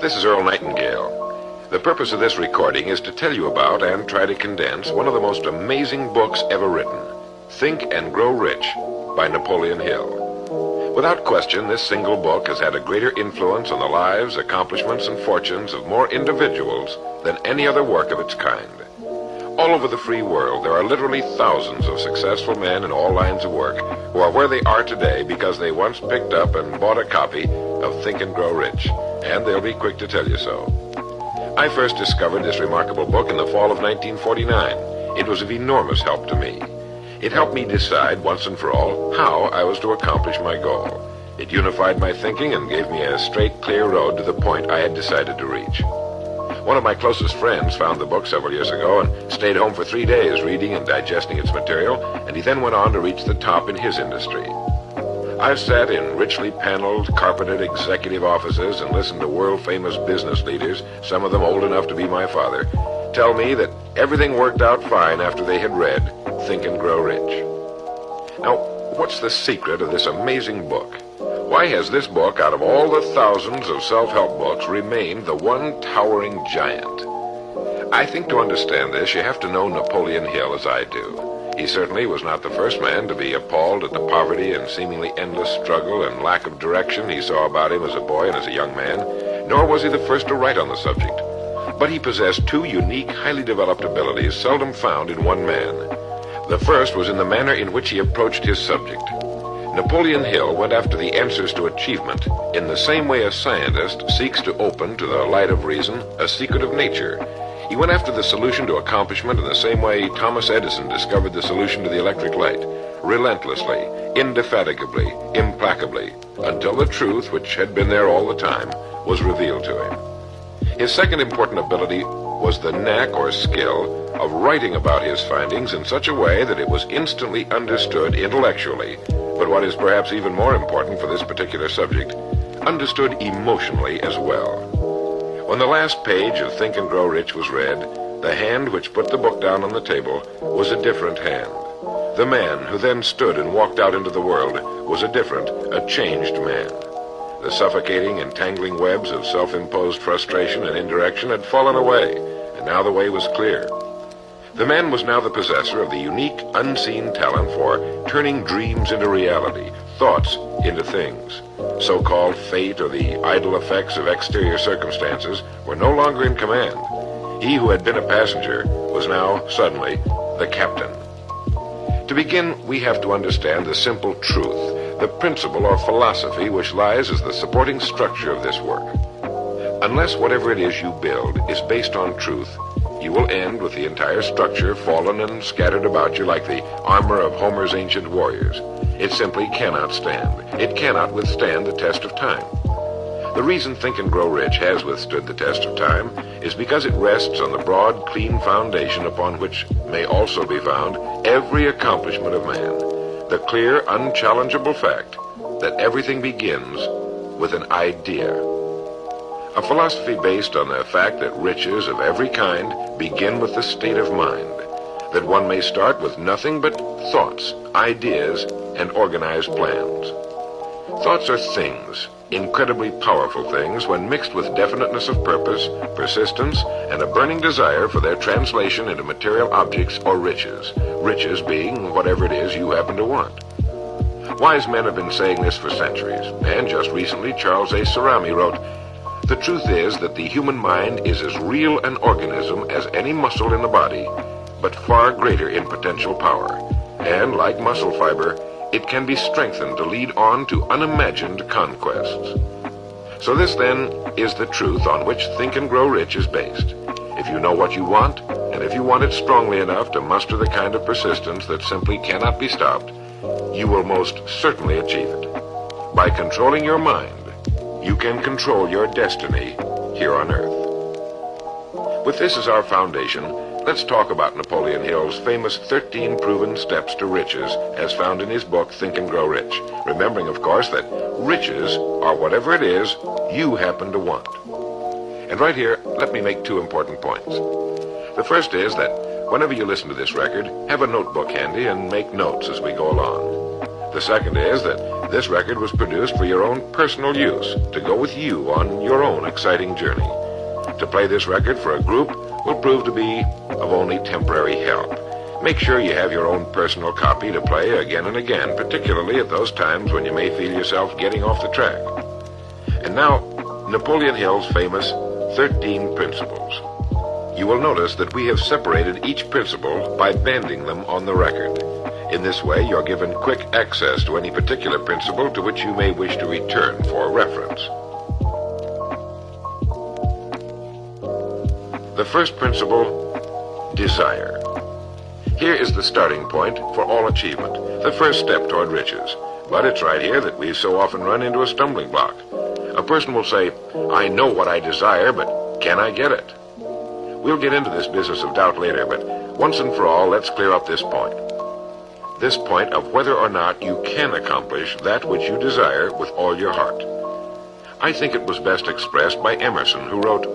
This is Earl Nightingale. The purpose of this recording is to tell you about and try to condense one of the most amazing books ever written, Think and Grow Rich by Napoleon Hill. Without question, this single book has had a greater influence on the lives, accomplishments, and fortunes of more individuals than any other work of its kind. All over the free world, there are literally thousands of successful men in all lines of work who are where they are today because they once picked up and bought a copy of Think and Grow Rich, and they'll be quick to tell you so. I first discovered this remarkable book in the fall of 1949. It was of enormous help to me. It helped me decide once and for all how I was to accomplish my goal. It unified my thinking and gave me a straight, clear road to the point I had decided to reach. One of my closest friends found the book several years ago and stayed home for 3 days reading and digesting its material, and he then went on to reach the top in his industry. I've sat in richly paneled, carpeted executive offices and listened to world-famous business leaders, some of them old enough to be my father, tell me that everything worked out fine after they had read Think and Grow Rich. Now, what's the secret of this amazing book? Why has this book, out of all the thousands of self-help books, remained the one towering giant? I think to understand this, you have to know Napoleon Hill as I do. He certainly was not the first man to be appalled at the poverty and seemingly endless struggle and lack of direction he saw about him as a boy and as a young man, nor was he the first to write on the subject. But he possessed two unique, highly developed abilities seldom found in one man. The first was in the manner in which he approached his subject. Napoleon Hill went after the answers to achievement in the same way a scientist seeks to open to the light of reason a secret of nature. He went after the solution to accomplishment in the same way Thomas Edison discovered the solution to the electric light, relentlessly, indefatigably, implacably, until the truth, which had been there all the time, was revealed to him. His second important ability was the knack or skill of writing about his findings in such a way that it was instantly understood intellectually, but what is perhaps even more important for this particular subject, understood emotionally as well. When the last page of Think and Grow Rich was read, the hand which put the book down on the table was a different hand. The man who then stood and walked out into the world was a different, a changed man. The suffocating, entangling webs of self-imposed frustration and indirection had fallen away, and now the way was clear. The man was now the possessor of the unique, unseen talent for turning dreams into reality, thoughts into things. So-called fate or the idle effects of exterior circumstances were no longer in command. He who had been a passenger was now, suddenly, the captain. To begin, we have to understand the simple truth, the principle or philosophy which lies as the supporting structure of this work. Unless whatever it is you build is based on truth, you will end with the entire structure fallen and scattered about you like the armor of Homer's ancient warriors. It simply cannot stand. It cannot withstand the test of time. The reason Think and Grow Rich has withstood the test of time is because it rests on the broad, clean foundation upon which may also be found every accomplishment of man. The clear, unchallengeable fact that everything begins with an idea. A philosophy based on the fact that riches of every kind begin with the state of mind, that one may start with nothing but thoughts, ideas, and organized plans. Thoughts are things, incredibly powerful things when mixed with definiteness of purpose, persistence, and a burning desire for their translation into material objects or riches, riches being whatever it is you happen to want. Wise men have been saying this for centuries, and just recently Charles A. Cerami wrote, "The truth is that the human mind is as real an organism as any muscle in the body, but far greater in potential power. And like muscle fiber, it can be strengthened to lead on to unimagined conquests." So this, then, is the truth on which Think and Grow Rich is based. If you know what you want, and if you want it strongly enough to muster the kind of persistence that simply cannot be stopped, you will most certainly achieve it. By controlling your mind, you can control your destiny here on Earth. With this as our foundation, let's talk about Napoleon Hill's famous 13 proven steps to riches as found in his book Think and Grow Rich, remembering, of course, that riches are whatever it is you happen to want. And right here, let me make two important points. The first is that whenever you listen to this record, have a notebook handy and make notes as we go along. The second is that this record was produced for your own personal use, to go with you on your own exciting journey. To play this record for a group will prove to be of only temporary help. Make sure you have your own personal copy to play again and again, particularly at those times when you may feel yourself getting off the track. And now, Napoleon Hill's famous 13 principles. You will notice that we have separated each principle by banding them on the record. In this way, you're given quick access to any particular principle to which you may wish to return for reference. The first principle, desire. Here is the starting point for all achievement, the first step toward riches. But it's right here that we so often run into a stumbling block. A person will say, I know what I desire, but can I get it? We'll get into this business of doubt later, but once and for all, let's clear up this point. This point of whether or not you can accomplish that which you desire with all your heart. I think it was best expressed by Emerson, who wrote,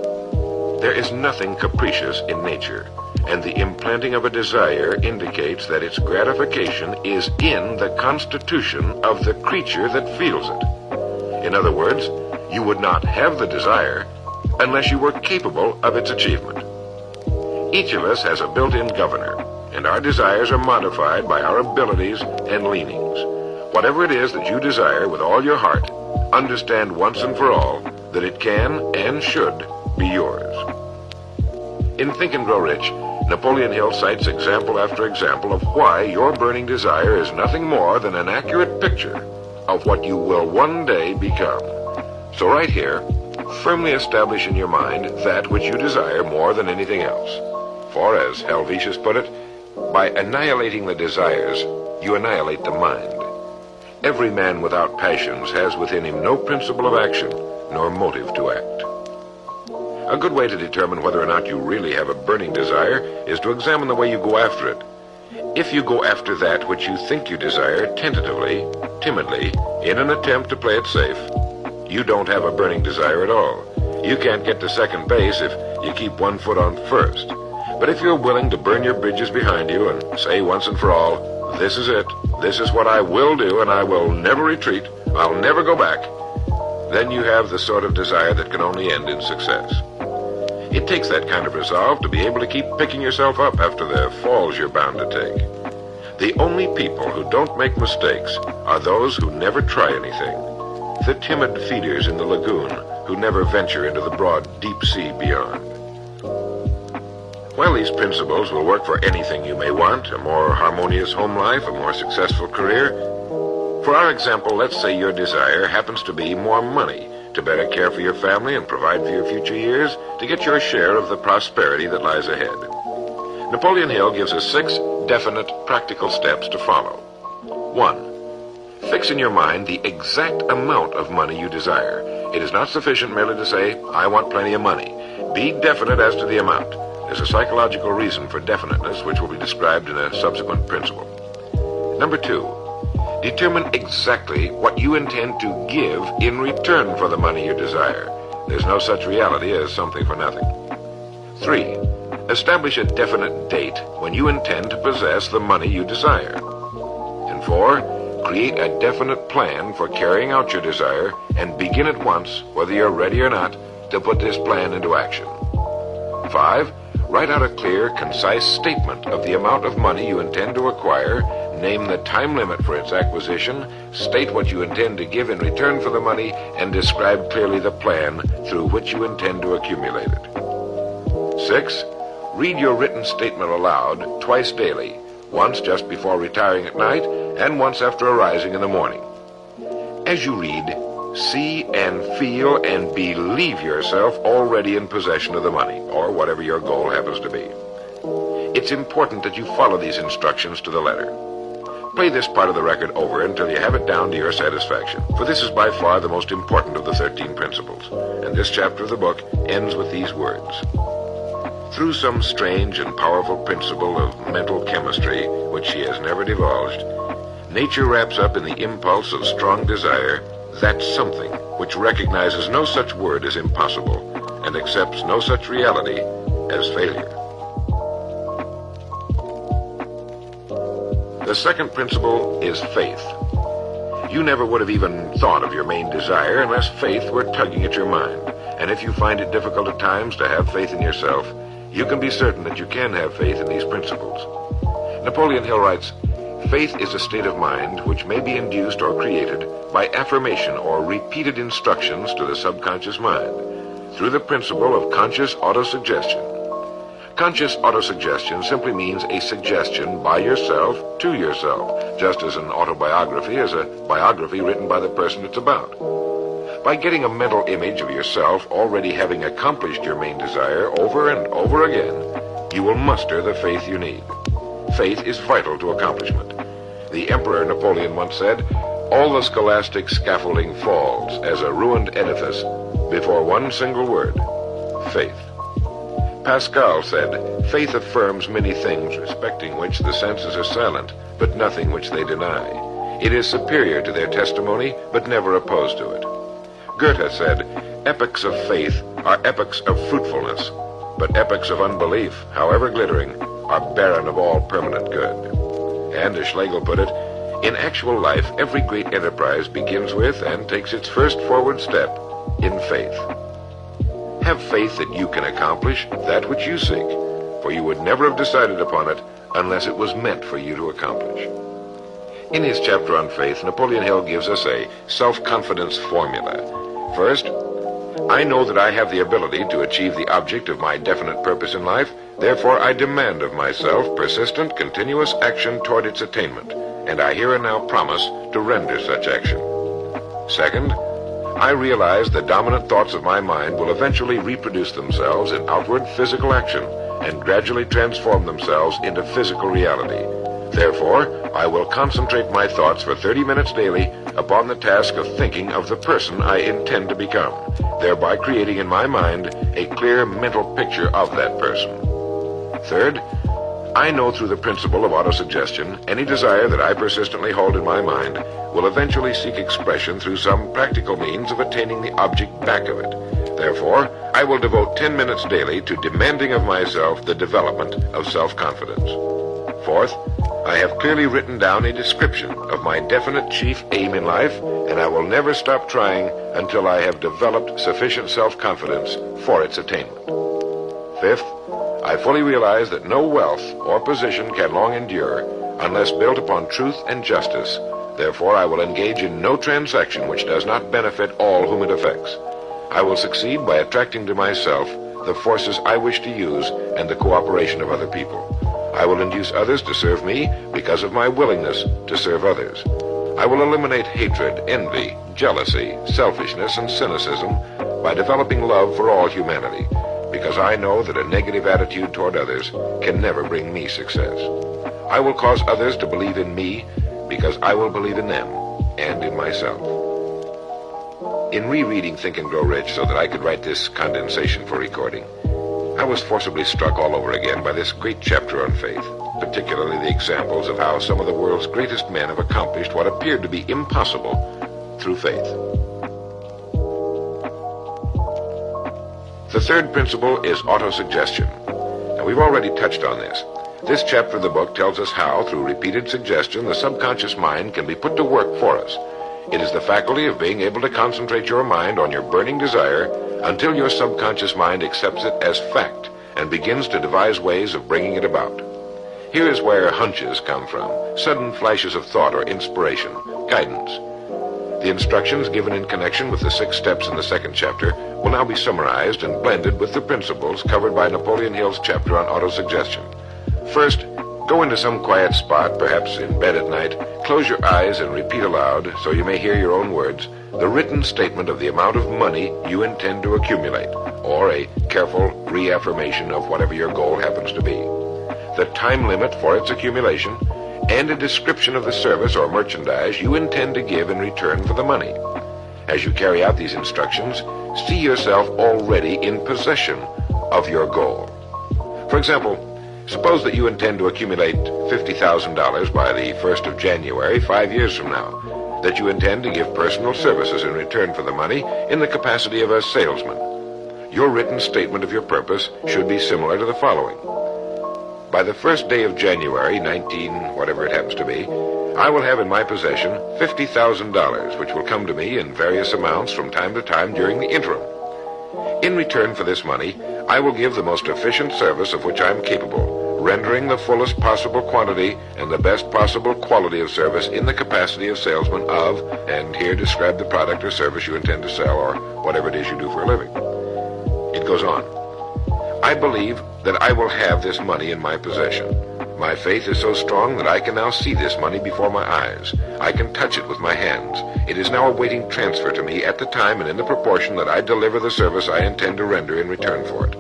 "There is nothing capricious in nature, and the implanting of a desire indicates that its gratification is in the constitution of the creature that feels it." In other words, you would not have the desire unless you were capable of its achievement. Each of us has a built-in governor, and our desires are modified by our abilities and leanings. Whatever it is that you desire with all your heart, understand once and for all that it can and should be yours. In Think and Grow Rich, Napoleon Hill cites example after example of why your burning desire is nothing more than an accurate picture of what you will one day become. So right here, firmly establish in your mind that which you desire more than anything else. For, as Helvetius put it, by annihilating the desires, you annihilate the mind. Every man without passions has within him no principle of action, nor motive to act. A good way to determine whether or not you really have a burning desire is to examine the way you go after it. If you go after that which you think you desire tentatively, timidly, in an attempt to play it safe, you don't have a burning desire at all. You can't get to second base if you keep one foot on first. But if you're willing to burn your bridges behind you and say once and for all, this is it, this is what I will do, and I will never retreat, I'll never go back, then you have the sort of desire that can only end in success. It takes that kind of resolve to be able to keep picking yourself up after the falls you're bound to take. The only people who don't make mistakes are those who never try anything. The timid feeders in the lagoon who never venture into the broad, deep sea beyond. While these principles will work for anything you may want, a more harmonious home life, a more successful career, for our example, let's say your desire happens to be more money, to better care for your family and provide for your future years, to get your share of the prosperity that lies ahead. Napoleon Hill gives us 6 definite, practical steps to follow. 1. Fix in your mind the exact amount of money you desire. It is not sufficient merely to say, I want plenty of money. Be definite as to the amount. There's a psychological reason for definiteness, which will be described in a subsequent principle. Number 2, determine exactly what you intend to give in return for the money you desire. There's no such reality as something for nothing. 3, establish a definite date when you intend to possess the money you desire. And 4, create a definite plan for carrying out your desire and begin at once, whether you're ready or not, to put this plan into action. 5, write out a clear, concise statement of the amount of money you intend to acquire, name the time limit for its acquisition, state what you intend to give in return for the money, and describe clearly the plan through which you intend to accumulate it. 6, read your written statement aloud twice daily, once just before retiring at night and once after arising in the morning. As you read, see and feel and believe yourself already in possession of the money, or whatever your goal happens to be. It's important that you follow these instructions to the letter. Play this part of the record over until you have it down to your satisfaction, for this is by far the most important of the 13 principles, and this chapter of the book ends with these words. Through some strange and powerful principle of mental chemistry, which she has never divulged, nature wraps up in the impulse of strong desire that something which recognizes no such word as impossible and accepts no such reality as failure. The second principle is faith. You never would have even thought of your main desire unless faith were tugging at your mind. And if you find it difficult at times to have faith in yourself, you can be certain that you can have faith in these principles. Napoleon Hill writes, "Faith is a state of mind which may be induced or created by affirmation or repeated instructions to the subconscious mind through the principle of conscious autosuggestion." Conscious autosuggestion simply means a suggestion by yourself to yourself, just as an autobiography is a biography written by the person it's about. By getting a mental image of yourself already having accomplished your main desire over and over again, you will muster the faith you need. Faith is vital to accomplishment. The Emperor Napoleon once said, "All the scholastic scaffolding falls as a ruined edifice before one single word, faith." Pascal said, "Faith affirms many things respecting which the senses are silent, but nothing which they deny. It is superior to their testimony, but never opposed to it." Goethe said, "Epochs of faith are epochs of fruitfulness, but epochs of unbelief, however glittering, are barren of all permanent good." And as Schlegel put it, "In actual life, every great enterprise begins with and takes its first forward step in faith." Have faith that you can accomplish that which you seek, for you would never have decided upon it unless it was meant for you to accomplish. In his chapter on faith, Napoleon Hill gives us a self-confidence formula. First, I know that I have the ability to achieve the object of my definite purpose in life, therefore I demand of myself persistent, continuous action toward its attainment, and I here and now promise to render such action. Second, I realize the dominant thoughts of my mind will eventually reproduce themselves in outward physical action and gradually transform themselves into physical reality. Therefore, I will concentrate my thoughts for 30 minutes daily upon the task of thinking of the person I intend to become, thereby creating in my mind a clear mental picture of that person. Third, I know through the principle of autosuggestion, any desire that I persistently hold in my mind will eventually seek expression through some practical means of attaining the object back of it. Therefore, I will devote 10 minutes daily to demanding of myself the development of self-confidence. Fourth, I have clearly written down a description of my definite chief aim in life, and I will never stop trying until I have developed sufficient self-confidence for its attainment. Fifth, I fully realize that no wealth or position can long endure unless built upon truth and justice. Therefore, I will engage in no transaction which does not benefit all whom it affects. I will succeed by attracting to myself the forces I wish to use and the cooperation of other people. I will induce others to serve me because of my willingness to serve others. I will eliminate hatred, envy, jealousy, selfishness, and cynicism by developing love for all humanity, because I know that a negative attitude toward others can never bring me success. I will cause others to believe in me because I will believe in them and in myself. In rereading Think and Grow Rich so that I could write this condensation for recording, I was forcibly struck all over again by this great chapter on faith, particularly the examples of how some of the world's greatest men have accomplished what appeared to be impossible through faith. The third principle is autosuggestion. Now, we've already touched on this. This chapter of the book tells us how, through repeated suggestion, the subconscious mind can be put to work for us. It is the faculty of being able to concentrate your mind on your burning desire until your subconscious mind accepts it as fact and begins to devise ways of bringing it about. Here is where hunches come from, sudden flashes of thought or inspiration, guidance. The instructions given in connection with the 6 steps in the second chapter will now be summarized and blended with the principles covered by Napoleon Hill's chapter on autosuggestion. First, go into some quiet spot, perhaps in bed at night, close your eyes and repeat aloud, so you may hear your own words, the written statement of the amount of money you intend to accumulate, or a careful reaffirmation of whatever your goal happens to be, the time limit for its accumulation, and a description of the service or merchandise you intend to give in return for the money. As you carry out these instructions, see yourself already in possession of your goal. For example, suppose that you intend to accumulate $50,000 by the 1st of January, 5 years from now, that you intend to give personal services in return for the money in the capacity of a salesman. Your written statement of your purpose should be similar to the following. By the first day of January, 19, whatever it happens to be, I will have in my possession $50,000, which will come to me in various amounts from time to time during the interim. In return for this money, I will give the most efficient service of which I am capable, rendering the fullest possible quantity and the best possible quality of service in the capacity of salesman of, and here describe the product or service you intend to sell or whatever it is you do for a living. It goes on. I believe that I will have this money in my possession. My faith is so strong that I can now see this money before my eyes. I can touch it with my hands. It is now awaiting transfer to me at the time and in the proportion that I deliver the service I intend to render in return for it.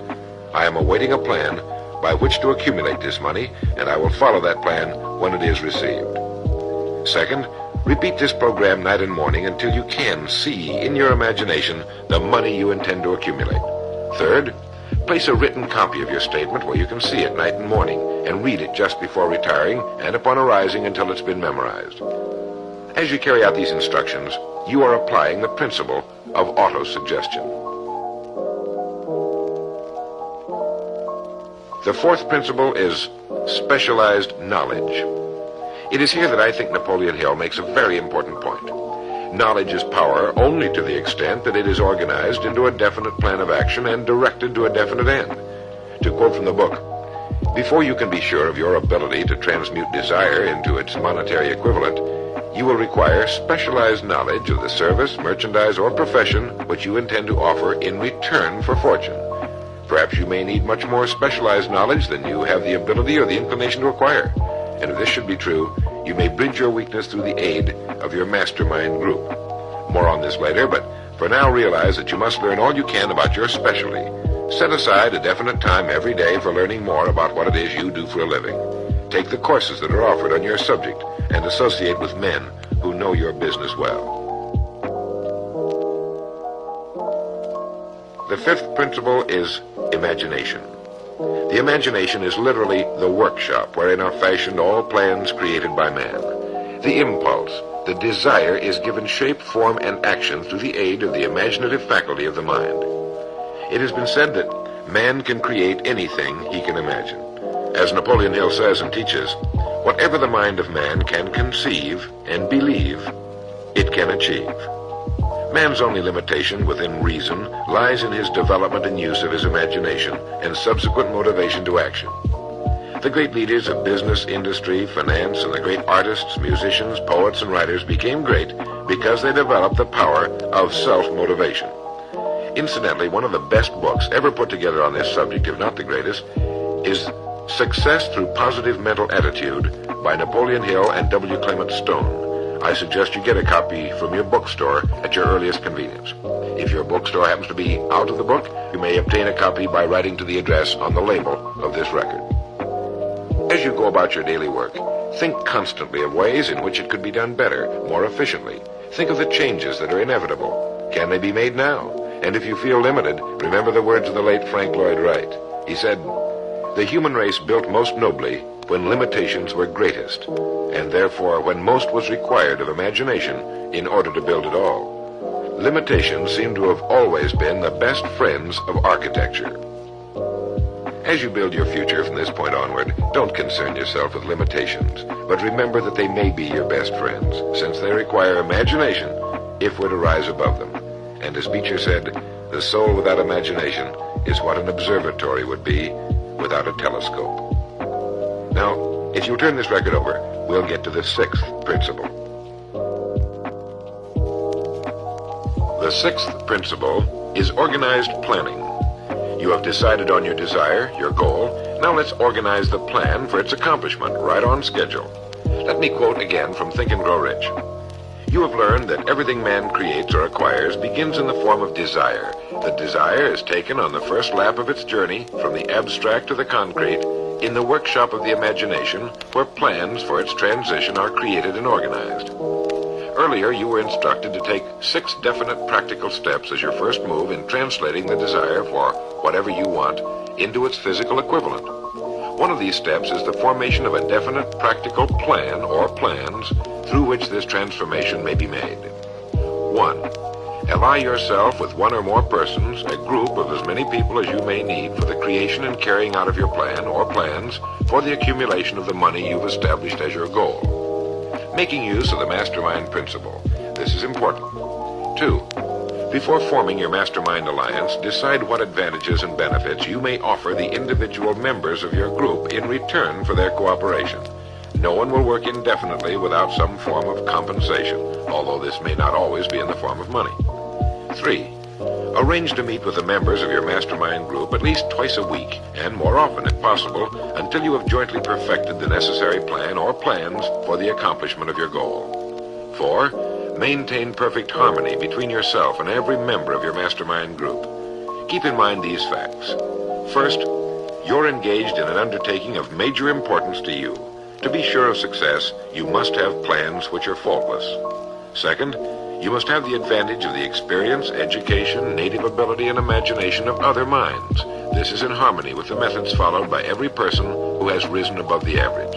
I am awaiting a plan by which to accumulate this money, and I will follow that plan when it is received. Second, repeat this program night and morning until you can see in your imagination the money you intend to accumulate. Third, place a written copy of your statement where you can see it night and morning and read it just before retiring and upon arising until it's been memorized. As you carry out these instructions, you are applying the principle of auto-suggestion. The fourth principle is specialized knowledge. It is here that I think Napoleon Hill makes a very important point. Knowledge is power only to the extent that it is organized into a definite plan of action and directed to a definite end. To quote from the book, before you can be sure of your ability to transmute desire into its monetary equivalent, you will require specialized knowledge of the service, merchandise, or profession which you intend to offer in return for fortune. Perhaps you may need much more specialized knowledge than you have the ability or the inclination to acquire. And if this should be true, you may bridge your weakness through the aid of your mastermind group. More on this later, but for now realize that you must learn all you can about your specialty. Set aside a definite time every day for learning more about what it is you do for a living. Take the courses that are offered on your subject and associate with men who know your business well. The fifth principle is imagination. The imagination is literally the workshop wherein are fashioned all plans created by man. The impulse, the desire is given shape, form, and action through the aid of the imaginative faculty of the mind. It has been said that man can create anything he can imagine. As Napoleon Hill says and teaches, whatever the mind of man can conceive and believe, it can achieve. Man's only limitation within reason lies in his development and use of his imagination and subsequent motivation to action. The great leaders of business, industry, finance, and the great artists, musicians, poets, and writers became great because they developed the power of self-motivation. Incidentally, one of the best books ever put together on this subject, if not the greatest, is Success Through Positive Mental Attitude by Napoleon Hill and W. Clement Stone. I suggest you get a copy from your bookstore at your earliest convenience. If your bookstore happens to be out of the book, you may obtain a copy by writing to the address on the label of this record. As you go about your daily work, think constantly of ways in which it could be done better, more efficiently. Think of the changes that are inevitable. Can they be made now? And if you feel limited, remember the words of the late Frank Lloyd Wright. He said, "The human race built most nobly when limitations were greatest, and therefore when most was required of imagination in order to build it all. Limitations seem to have always been the best friends of architecture." As you build your future from this point onward, don't concern yourself with limitations, but remember that they may be your best friends, since they require imagination if we're to rise above them. And as Beecher said, the soul without imagination is what an observatory would be without a telescope. Now, if you'll turn this record over, we'll get to the sixth principle. The sixth principle is organized planning. You have decided on your desire, your goal. Now let's organize the plan for its accomplishment right on schedule. Let me quote again from Think and Grow Rich. You have learned that everything man creates or acquires begins in the form of desire. The desire is taken on the first lap of its journey from the abstract to the concrete in the workshop of the imagination, where plans for its transition are created and organized. Earlier, you were instructed to take 6 definite practical steps as your first move in translating the desire for whatever you want into its physical equivalent. One of these steps is the formation of a definite practical plan or plans through which this transformation may be made. 1. Ally yourself with one or more persons, a group of as many people as you may need for the creation and carrying out of your plan or plans for the accumulation of the money you've established as your goal. Making use of the mastermind principle. This is important. 2. Before forming your mastermind alliance, decide what advantages and benefits you may offer the individual members of your group in return for their cooperation. No one will work indefinitely without some form of compensation, although this may not always be in the form of money. 3. Arrange to meet with the members of your mastermind group at least twice a week, and more often if possible, until you have jointly perfected the necessary plan or plans for the accomplishment of your goal. 4. Maintain perfect harmony between yourself and every member of your mastermind group. Keep in mind these facts. First, you're engaged in an undertaking of major importance to you. To be sure of success, you must have plans which are faultless. Second, you must have the advantage of the experience, education, native ability, and imagination of other minds. This is in harmony with the methods followed by every person who has risen above the average.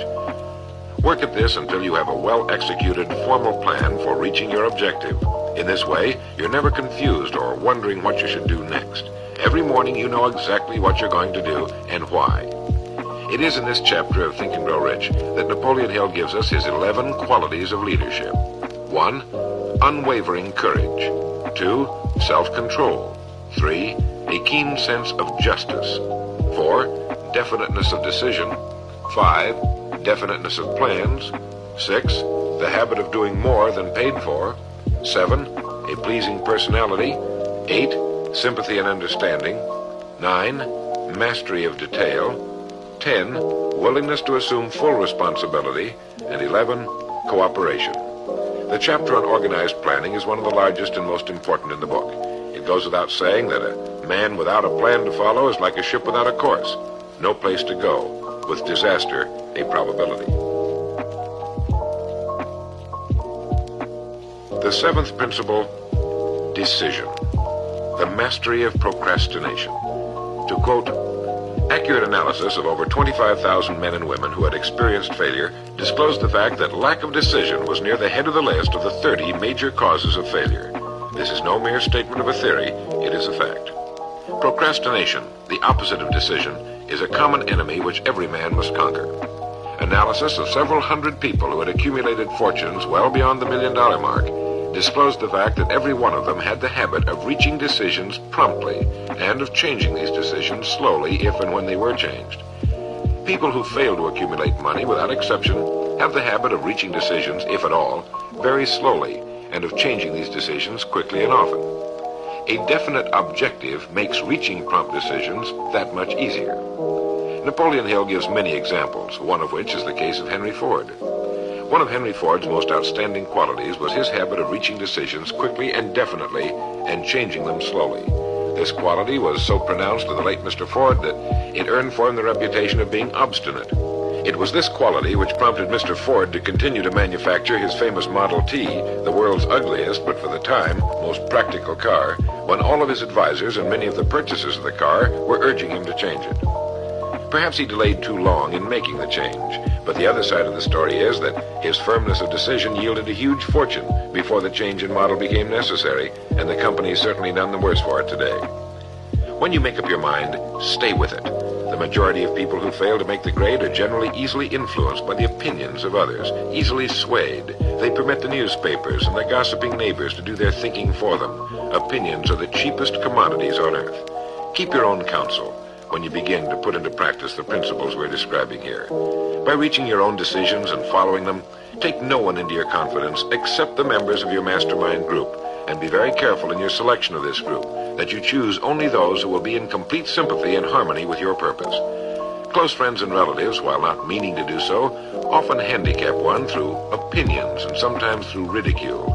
Work at this until you have a well-executed, formal plan for reaching your objective. In this way, you're never confused or wondering what you should do next. Every morning you know exactly what you're going to do and why. It is in this chapter of Think and Grow Rich that Napoleon Hill gives us his 11 qualities of leadership. 1. Unwavering courage. 2. Self-control. 3. A keen sense of justice. 4. Definiteness of decision. 5. Definiteness of plans. 6. The habit of doing more than paid for. 7. A pleasing personality. 8. Sympathy and understanding. 9. Mastery of detail. 10. Willingness to assume full responsibility. And 11. Cooperation. The chapter on organized planning is one of the largest and most important in the book. It goes without saying that a man without a plan to follow is like a ship without a course. No place to go, with disaster a probability. The 7th principle, decision. The mastery of procrastination. To quote, accurate analysis of over 25,000 men and women who had experienced failure disclosed the fact that lack of decision was near the head of the list of the 30 major causes of failure. This is no mere statement of a theory, it is a fact. Procrastination, the opposite of decision, is a common enemy which every man must conquer. Analysis of several hundred people who had accumulated fortunes well beyond the $1 million mark disclosed the fact that every one of them had the habit of reaching decisions promptly and of changing these decisions slowly if and when they were changed. People who fail to accumulate money without exception have the habit of reaching decisions, if at all, very slowly and of changing these decisions quickly and often. A definite objective makes reaching prompt decisions that much easier. Napoleon Hill gives many examples, one of which is the case of Henry Ford. One of Henry Ford's most outstanding qualities was his habit of reaching decisions quickly and definitely and changing them slowly. This quality was so pronounced to the late Mr. Ford that it earned for him the reputation of being obstinate. It was this quality which prompted Mr. Ford to continue to manufacture his famous Model T, the world's ugliest but for the time most practical car, when all of his advisors and many of the purchasers of the car were urging him to change it. Perhaps he delayed too long in making the change, but the other side of the story is that his firmness of decision yielded a huge fortune before the change in model became necessary, and the company is certainly none the worse for it today. When you make up your mind, stay with it. The majority of people who fail to make the grade are generally easily influenced by the opinions of others, easily swayed. They permit the newspapers and the gossiping neighbors to do their thinking for them. Opinions are the cheapest commodities on earth. Keep your own counsel when you begin to put into practice the principles we're describing here. By reaching your own decisions and following them, take no one into your confidence except the members of your mastermind group, and be very careful in your selection of this group, that you choose only those who will be in complete sympathy and harmony with your purpose. Close friends and relatives, while not meaning to do so, often handicap one through opinions and sometimes through ridicule.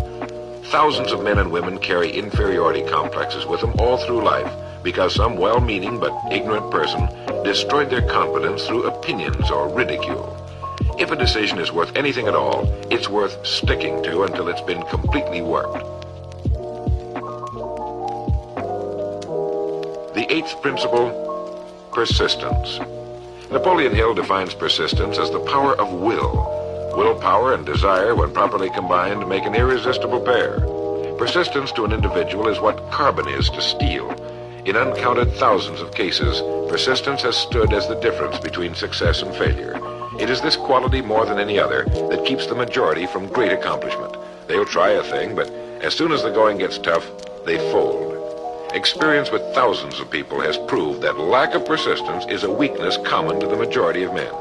Thousands of men and women carry inferiority complexes with them all through life, because some well-meaning but ignorant person destroyed their confidence through opinions or ridicule. If a decision is worth anything at all, it's worth sticking to until it's been completely worked. The 8th principle, persistence. Napoleon Hill defines persistence as the power of will. Willpower and desire, when properly combined, make an irresistible pair. Persistence to an individual is what carbon is to steel. In uncounted thousands of cases, persistence has stood as the difference between success and failure. It is this quality more than any other that keeps the majority from great accomplishment. They'll try a thing, but as soon as the going gets tough, they fold. Experience with thousands of people has proved that lack of persistence is a weakness common to the majority of men.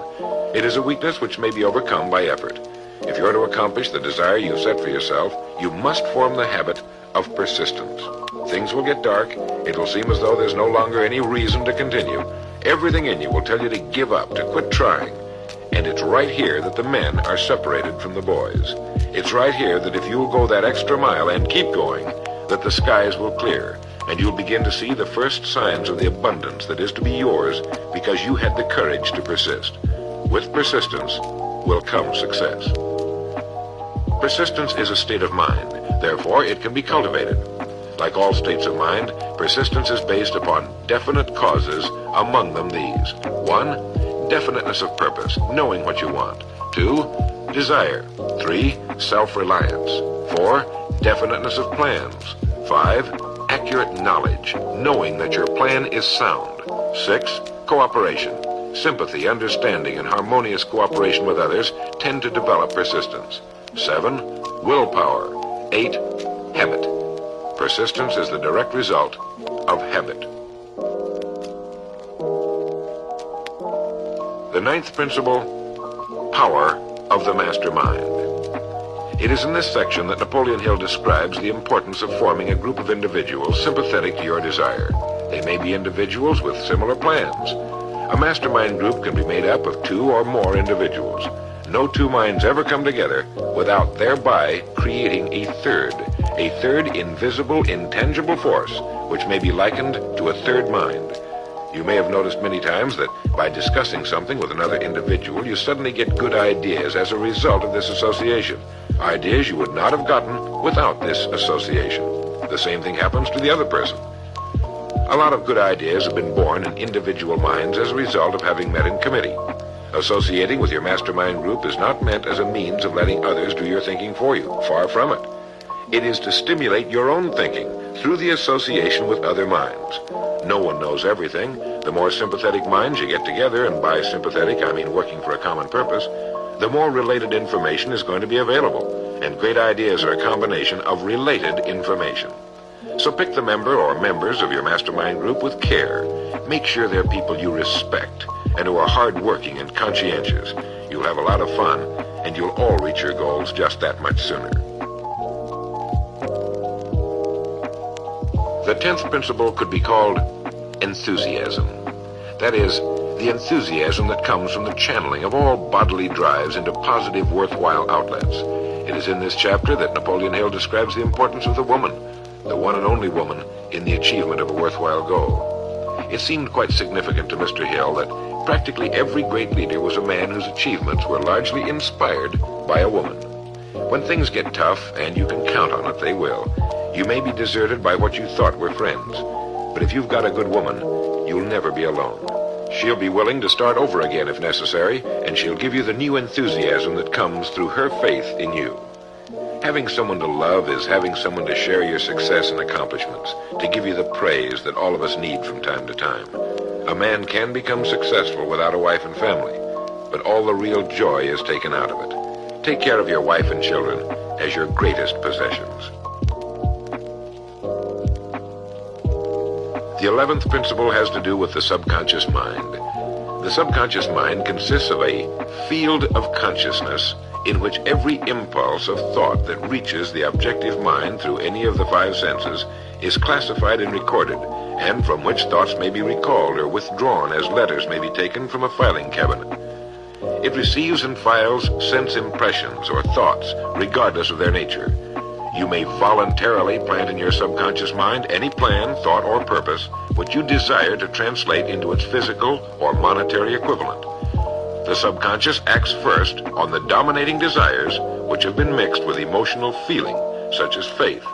It is a weakness which may be overcome by effort. If you're to accomplish the desire you've set for yourself, you must form the habit of persistence. Things will get dark. It will seem as though there's no longer any reason to continue. Everything in you will tell you to give up, to quit trying. And it's right here that the men are separated from the boys. It's right here that if you'll go that extra mile and keep going, that the skies will clear, and you'll begin to see the first signs of the abundance that is to be yours because you had the courage to persist. With persistence will come success. Persistence is a state of mind. Therefore, it can be cultivated. Like all states of mind, persistence is based upon definite causes, among them these. 1, definiteness of purpose, knowing what you want. 2, desire. 3, self-reliance. 4, definiteness of plans. 5, accurate knowledge, knowing that your plan is sound. 6, cooperation. Sympathy, understanding, and harmonious cooperation with others tend to develop persistence. 7, willpower. 8, habit. Persistence is the direct result of habit. The 9th principle, power of the mastermind. It is in this section that Napoleon Hill describes the importance of forming a group of individuals sympathetic to your desire. They may be individuals with similar plans. A mastermind group can be made up of 2 or more individuals. No 2 minds ever come together without thereby creating a third invisible, intangible force, which may be likened to a third mind. You may have noticed many times that by discussing something with another individual, you suddenly get good ideas as a result of this association. Ideas you would not have gotten without this association. The same thing happens to the other person. A lot of good ideas have been born in individual minds as a result of having met in committee. Associating with your mastermind group is not meant as a means of letting others do your thinking for you. Far from it. It is to stimulate your own thinking through the association with other minds. No one knows everything. The more sympathetic minds you get together, and by sympathetic I mean working for a common purpose, the more related information is going to be available, and great ideas are a combination of related information. So pick the member or members of your mastermind group with care. Make sure they're people you respect and who are hard-working and conscientious. You'll have a lot of fun, and you'll all reach your goals just that much sooner. The 10th principle could be called enthusiasm. That is, the enthusiasm that comes from the channeling of all bodily drives into positive, worthwhile outlets. It is in this chapter that Napoleon Hill describes the importance of the woman, the one and only woman, in the achievement of a worthwhile goal. It seemed quite significant to Mr. Hill that practically every great leader was a man whose achievements were largely inspired by a woman. When things get tough, and you can count on it, they will, you may be deserted by what you thought were friends. But if you've got a good woman, you'll never be alone. She'll be willing to start over again if necessary, and she'll give you the new enthusiasm that comes through her faith in you. Having someone to love is having someone to share your success and accomplishments, to give you the praise that all of us need from time to time. A man can become successful without a wife and family, but all the real joy is taken out of it. Take care of your wife and children as your greatest possessions. The 11th principle has to do with the subconscious mind. The subconscious mind consists of a field of consciousness in which every impulse of thought that reaches the objective mind through any of the 5 senses is classified and recorded, and from which thoughts may be recalled or withdrawn as letters may be taken from a filing cabinet. It receives and files sense impressions or thoughts, regardless of their nature. You may voluntarily plant in your subconscious mind any plan, thought, or purpose which you desire to translate into its physical or monetary equivalent. The subconscious acts first on the dominating desires which have been mixed with emotional feeling, such as faith.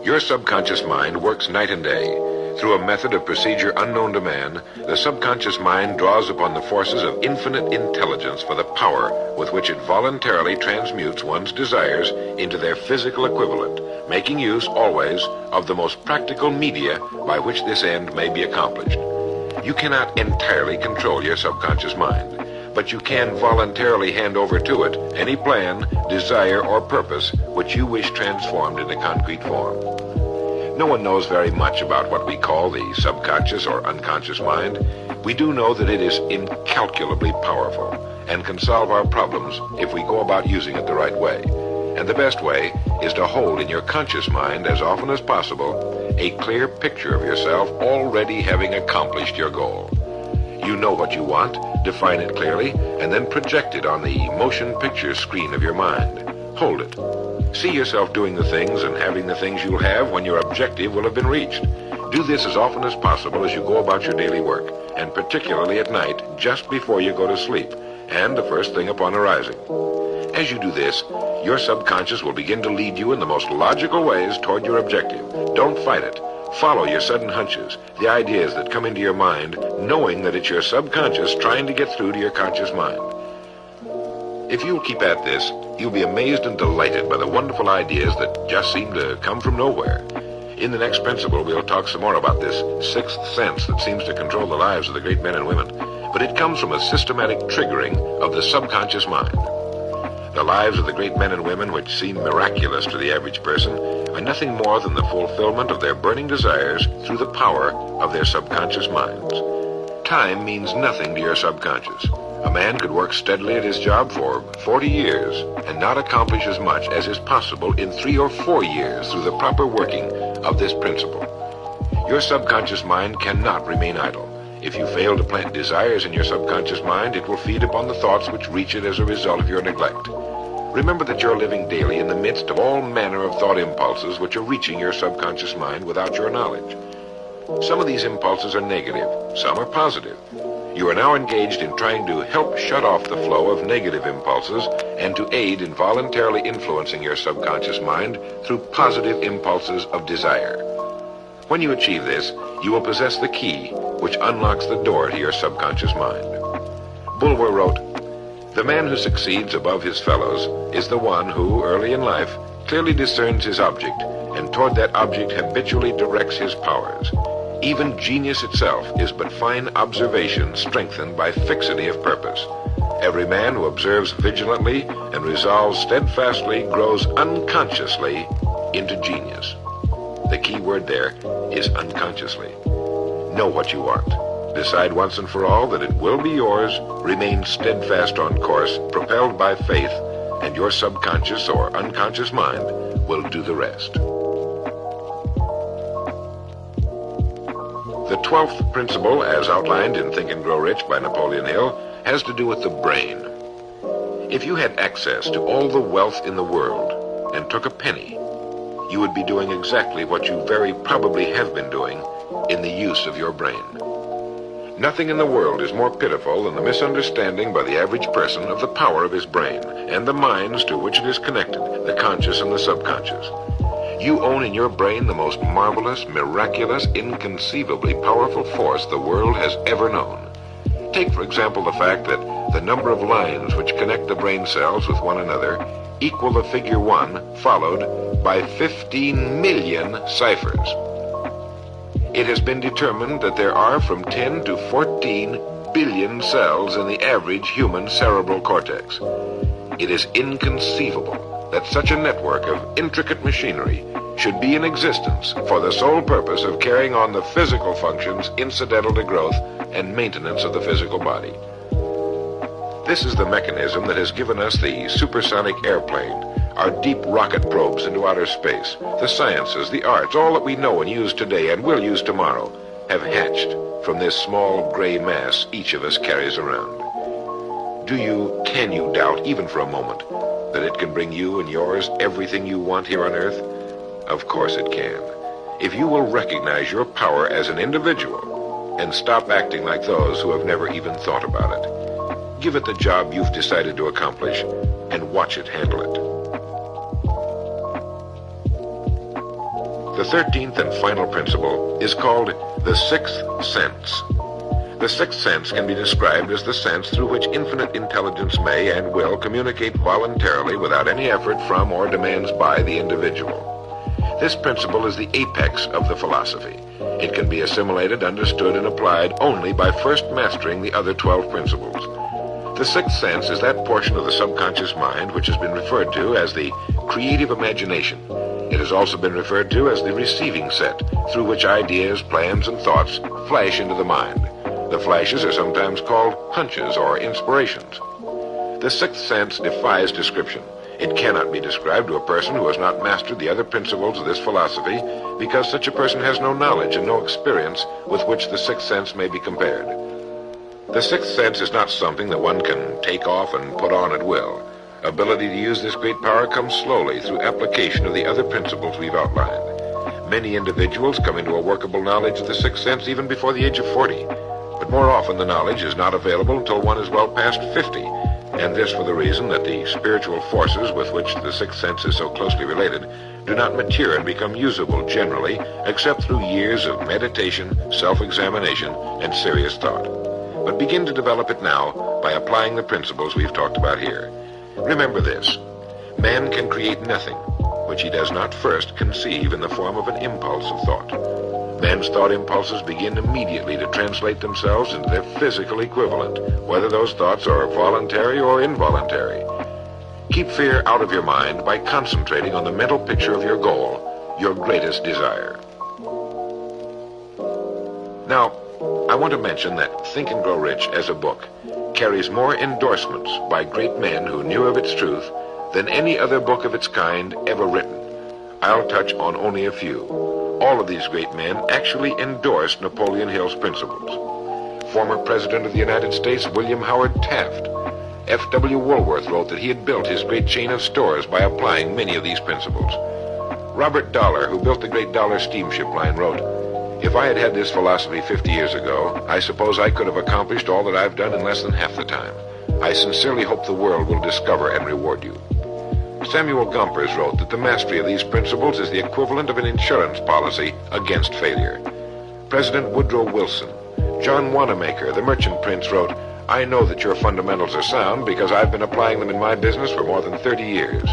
Your subconscious mind works night and day. Through a method of procedure unknown to man, the subconscious mind draws upon the forces of infinite intelligence for the power with which it voluntarily transmutes one's desires into their physical equivalent, making use always of the most practical media by which this end may be accomplished. You cannot entirely control your subconscious mind, but you can voluntarily hand over to it any plan, desire, or purpose which you wish transformed into concrete form. No one knows very much about what we call the subconscious or unconscious mind. We do know that it is incalculably powerful and can solve our problems if we go about using it the right way. And the best way is to hold in your conscious mind as often as possible a clear picture of yourself already having accomplished your goal. You know what you want, define it clearly, and then project it on the motion picture screen of your mind. Hold it. See yourself doing the things and having the things you'll have when your objective will have been reached. Do this as often as possible as you go about your daily work, and particularly at night, just before you go to sleep, and the first thing upon arising. As you do this, your subconscious will begin to lead you in the most logical ways toward your objective. Don't fight it. Follow your sudden hunches, the ideas that come into your mind, knowing that it's your subconscious trying to get through to your conscious mind. If you'll keep at this, you'll be amazed and delighted by the wonderful ideas that just seem to come from nowhere. In the next principle, we'll talk some more about this sixth sense that seems to control the lives of the great men and women, but it comes from a systematic triggering of the subconscious mind. The lives of the great men and women, which seem miraculous to the average person, are nothing more than the fulfillment of their burning desires through the power of their subconscious minds. Time means nothing to your subconscious. A man could work steadily at his job for 40 years and not accomplish as much as is possible in 3 or 4 years through the proper working of this principle. Your subconscious mind cannot remain idle. If you fail to plant desires in your subconscious mind, it will feed upon the thoughts which reach it as a result of your neglect. Remember that you're living daily in the midst of all manner of thought impulses which are reaching your subconscious mind without your knowledge. Some of these impulses are negative, some are positive. You are now engaged in trying to help shut off the flow of negative impulses and to aid in voluntarily influencing your subconscious mind through positive impulses of desire. When you achieve this, you will possess the key which unlocks the door to your subconscious mind. Bulwer wrote, "The man who succeeds above his fellows is the one who, early in life, clearly discerns his object, and toward that object habitually directs his powers. Even genius itself is but fine observation strengthened by fixity of purpose. Every man who observes vigilantly and resolves steadfastly grows unconsciously into genius." The key word there is unconsciously. Know what you want. Decide once and for all that it will be yours. Remain steadfast on course, propelled by faith, and your subconscious or unconscious mind will do the rest. The 12th principle, as outlined in Think and Grow Rich by Napoleon Hill, has to do with the brain. If you had access to all the wealth in the world and took a penny, you would be doing exactly what you very probably have been doing in the use of your brain. Nothing in the world is more pitiful than the misunderstanding by the average person of the power of his brain and the minds to which it is connected, the conscious and the subconscious. You own in your brain the most marvelous, miraculous, inconceivably powerful force the world has ever known. Take, for example, the fact that the number of lines which connect the brain cells with one another equal the figure 1 followed by 15 million ciphers. It has been determined that there are from 10 to 14 billion cells in the average human cerebral cortex. It is inconceivable that such a network of intricate machinery should be in existence for the sole purpose of carrying on the physical functions incidental to growth and maintenance of the physical body. This is the mechanism that has given us the supersonic airplane, our deep rocket probes into outer space, the sciences, the arts, all that we know and use today and will use tomorrow, have hatched from this small gray mass each of us carries around. Can you doubt, even for a moment, that it can bring you and yours everything you want here on Earth? Of course it can. If you will recognize your power as an individual and stop acting like those who have never even thought about it. Give it the job you've decided to accomplish and watch it handle it. The 13th and final principle is called the sixth sense. The sixth sense can be described as the sense through which infinite intelligence may and will communicate voluntarily without any effort from or demands by the individual. This principle is the apex of the philosophy. It can be assimilated, understood, and applied only by first mastering the other 12 principles. The sixth sense is that portion of the subconscious mind which has been referred to as the creative imagination. It has also been referred to as the receiving set, through which ideas, plans, and thoughts flash into the mind. The flashes are sometimes called hunches or inspirations. The sixth sense defies description. It cannot be described to a person who has not mastered the other principles of this philosophy, because such a person has no knowledge and no experience with which the sixth sense may be compared. The sixth sense is not something that one can take off and put on at will. Ability to use this great power comes slowly through application of the other principles we've outlined. Many individuals come into a workable knowledge of the sixth sense even before the age of 40, but more often the knowledge is not available until one is well past 50, and this for the reason that the spiritual forces with which the sixth sense is so closely related do not mature and become usable generally except through years of meditation, self-examination, and serious thought. But begin to develop it now by applying the principles we've talked about here. Remember this: man can create nothing which he does not first conceive in the form of an impulse of thought. Man's thought impulses begin immediately to translate themselves into their physical equivalent, whether those thoughts are voluntary or involuntary. Keep fear out of your mind by concentrating on the mental picture of your goal, your greatest desire. Now, I want to mention that Think and Grow Rich as a book carries more endorsements by great men who knew of its truth than any other book of its kind ever written. I'll touch on only a few. All of these great men actually endorsed Napoleon Hill's principles. Former President of the United States William Howard Taft, F.W. Woolworth wrote that he had built his great chain of stores by applying many of these principles. Robert Dollar, who built the great Dollar steamship line, wrote, "If I had had this philosophy 50 years ago, I suppose I could have accomplished all that I've done in less than half the time. I sincerely hope the world will discover and reward you." Samuel Gompers wrote that the mastery of these principles is the equivalent of an insurance policy against failure. President Woodrow Wilson, John Wanamaker, the merchant prince, wrote, "I know that your fundamentals are sound because I've been applying them in my business for more than 30 years.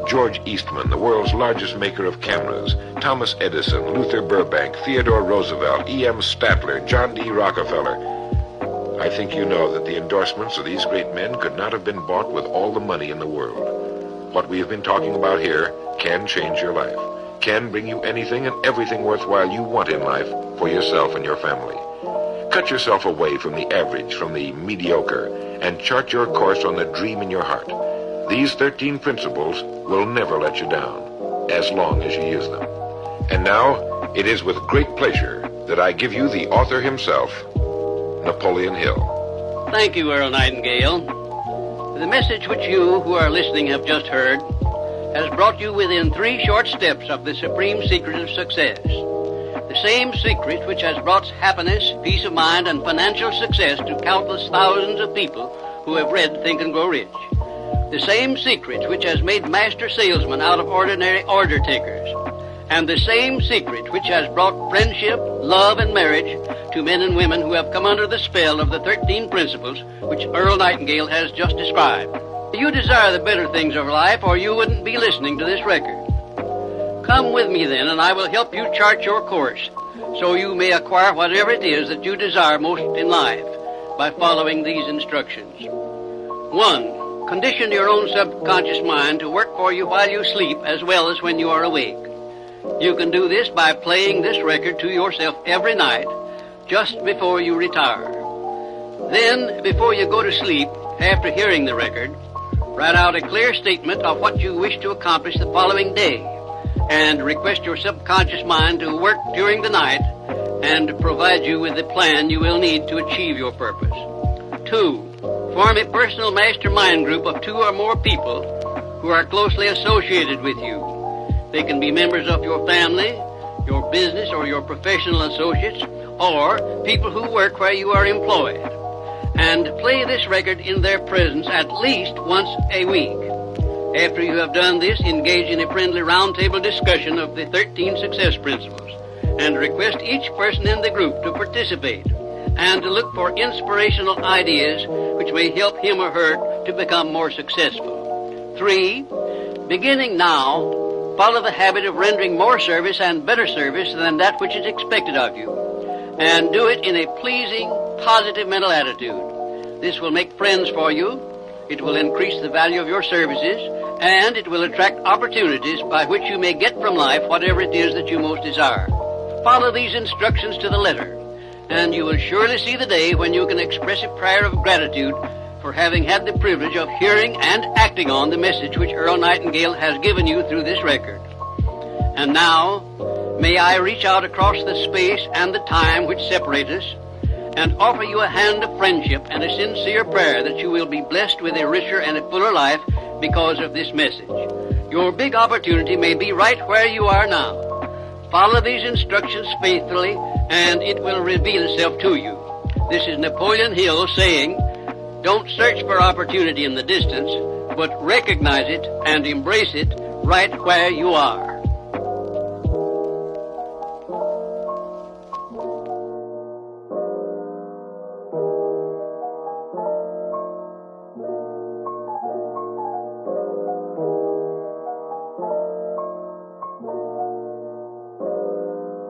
George Eastman, the world's largest maker of cameras, Thomas Edison, Luther Burbank, Theodore Roosevelt, E.M. Statler, John D. Rockefeller. I think you know that the endorsements of these great men could not have been bought with all the money in the world. What we have been talking about here can change your life, can bring you anything and everything worthwhile you want in life for yourself and your family. Cut yourself away from the average, from the mediocre, and chart your course on the dream in your heart. These 13 principles will never let you down, as long as you use them. And now, it is with great pleasure that I give you the author himself, Napoleon Hill. Thank you, Earl Nightingale. The message which you who are listening have just heard has brought you within 3 short steps of the supreme secret of success. The same secret which has brought happiness, peace of mind, and financial success to countless thousands of people who have read Think and Grow Rich. The same secret which has made master salesmen out of ordinary order takers. And the same secret which has brought friendship, love, and marriage to men and women who have come under the spell of the 13 principles which Earl Nightingale has just described. You desire the better things of life, or you wouldn't be listening to this record. Come with me then, and I will help you chart your course, so you may acquire whatever it is that you desire most in life by following these instructions. 1. Condition your own subconscious mind to work for you while you sleep as well as when you are awake. You can do this by playing this record to yourself every night, just before you retire. Then, before you go to sleep, after hearing the record, write out a clear statement of what you wish to accomplish the following day, and request your subconscious mind to work during the night and provide you with the plan you will need to achieve your purpose. 2. Form a personal mastermind group of 2 or more people who are closely associated with you. They can be members of your family, your business, or your professional associates, or people who work where you are employed. And play this record in their presence at least once a week. After you have done this, engage in a friendly roundtable discussion of the 13 success principles, and request each person in the group to participate and to look for inspirational ideas which may help him or her to become more successful. 3. Beginning now, Follow the habit of rendering more service and better service than that which is expected of you. And do it in a pleasing, positive mental attitude. This will make friends for you. It will increase the value of your services, and it will attract opportunities by which you may get from life whatever it is that you most desire. Follow these instructions to the letter, and you will surely see the day when you can express a prayer of gratitude for having had the privilege of hearing and acting on the message which Earl Nightingale has given you through this record. And now, may I reach out across the space and the time which separate us and offer you a hand of friendship and a sincere prayer that you will be blessed with a richer and a fuller life because of this message. Your big opportunity may be right where you are now. Follow these instructions faithfully, and it will reveal itself to you. This is Napoleon Hill saying, don't search for opportunity in the distance, but recognize it and embrace it right where you are.